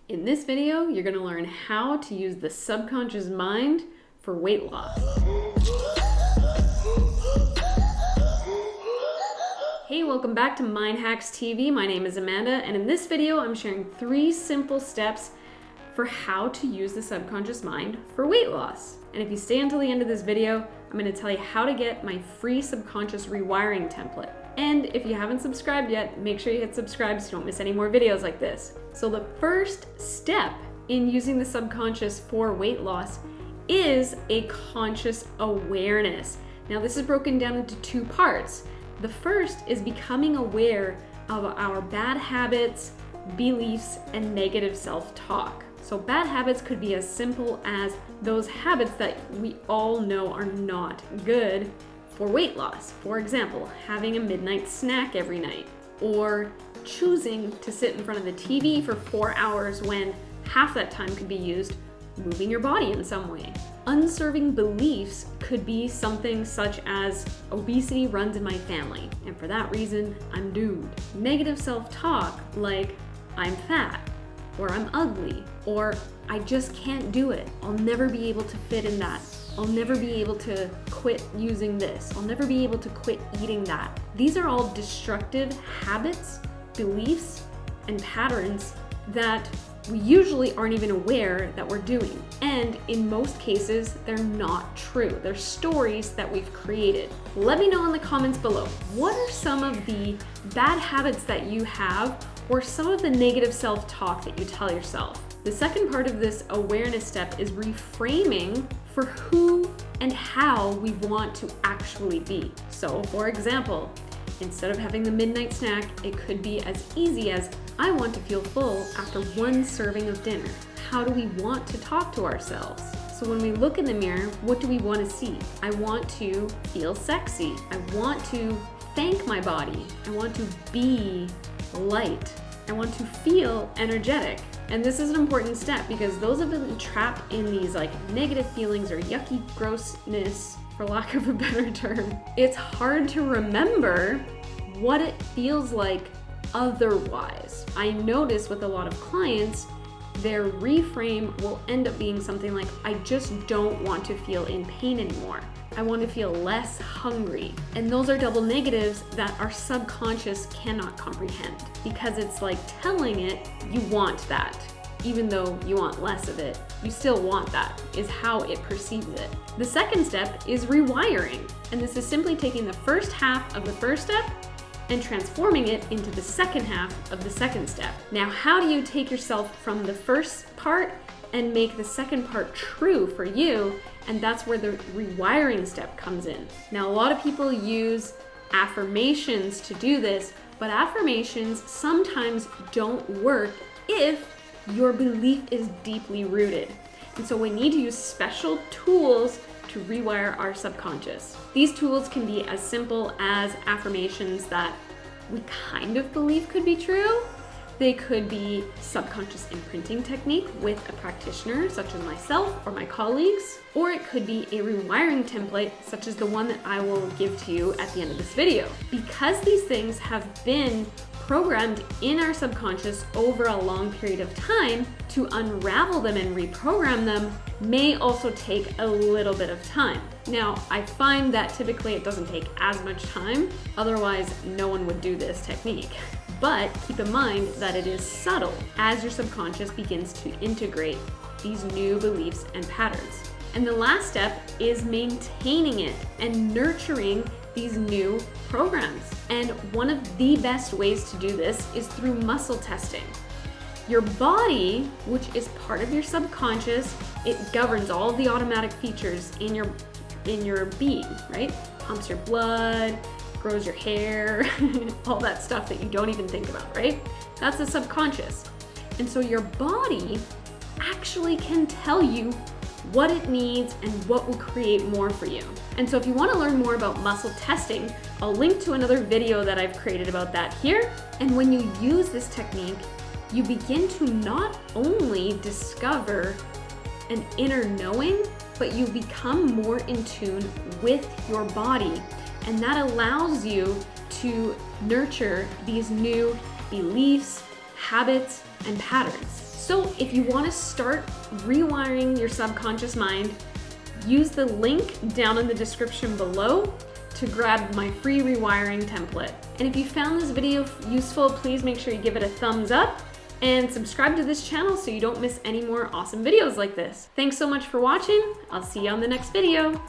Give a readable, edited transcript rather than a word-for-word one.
In this video, you're going to learn how to use the subconscious mind for weight loss. Hey, welcome back to Mind Hacks TV. My name is Amanda, and in this video, I'm sharing 3 simple steps for how to use the subconscious mind for weight loss. And if you stay until the end of this video, I'm going to tell you how to get my free subconscious rewiring template. And if you haven't subscribed yet, make sure you hit subscribe so you don't miss any more videos like this. So the first step in using the subconscious for weight loss is a conscious awareness. Now this is broken down into 2 parts. The first is becoming aware of our bad habits, beliefs, and negative self-talk. So bad habits could be as simple as those habits that we all know are not good for weight loss. For example, having a midnight snack every night, or choosing to sit in front of the TV for 4 hours when half that time could be used moving your body in some way. Unserving beliefs could be something such as obesity runs in my family, and for that reason, I'm doomed. Negative self-talk like I'm fat, or I'm ugly, or I just can't do it. I'll never be able to fit in that. I'll never be able to quit using this. I'll never be able to quit eating that. These are all destructive habits, beliefs, and patterns that we usually aren't even aware that we're doing. And in most cases, they're not true. They're stories that we've created. Let me know in the comments below, what are some of the bad habits that you have, or some of the negative self-talk that you tell yourself? The second part of this awareness step is reframing for who and how we want to actually be. So for example, instead of having the midnight snack, it could be as easy as, I want to feel full after 1 serving of dinner. How do we want to talk to ourselves? So when we look in the mirror, what do we want to see? I want to feel sexy. I want to thank my body. I want to be light. I want to feel energetic. And this is an important step because those have been trapped in these negative feelings or yucky grossness, for lack of a better term. It's hard to remember what it feels like otherwise. I notice with a lot of clients, their reframe will end up being something like, I just don't want to feel in pain anymore. I want to feel less hungry. And those are double negatives that our subconscious cannot comprehend, because it's like telling it you want that. Even though you want less of it, you still want that, is how it perceives it. The second step is rewiring. And this is simply taking the first half of the first step and transforming it into the second half of the second step. Now, how do you take yourself from the first part and make the second part true for you? And that's where the rewiring step comes in. Now, a lot of people use affirmations to do this, but affirmations sometimes don't work if your belief is deeply rooted. And so we need to use special tools to rewire our subconscious. These tools can be as simple as affirmations that we kind of believe could be true. They could be subconscious imprinting technique with a practitioner such as myself or my colleagues, or it could be a rewiring template such as the one that I will give to you at the end of this video. Because these things have been programmed in our subconscious over a long period of time, to unravel them and reprogram them may also take a little bit of time. Now, I find that typically it doesn't take as much time, otherwise no one would do this technique. But keep in mind that it is subtle as your subconscious begins to integrate these new beliefs and patterns. And the last step is maintaining it and nurturing these new programs. And one of the best ways to do this is through muscle testing. Your body, which is part of your subconscious, it governs all of the automatic features in your being, right? Pumps your blood, grows your hair, all that stuff that you don't even think about, right? That's the subconscious. And so your body actually can tell you what it needs and what will create more for you. And so if you want to learn more about muscle testing, I'll link to another video that I've created about that here. And when you use this technique, you begin to not only discover an inner knowing, but you become more in tune with your body. And that allows you to nurture these new beliefs, habits, and patterns. So if you want to start rewiring your subconscious mind, use the link down in the description below to grab my free rewiring template. And if you found this video useful, please make sure you give it a thumbs up and subscribe to this channel so you don't miss any more awesome videos like this. Thanks so much for watching. I'll see you on the next video.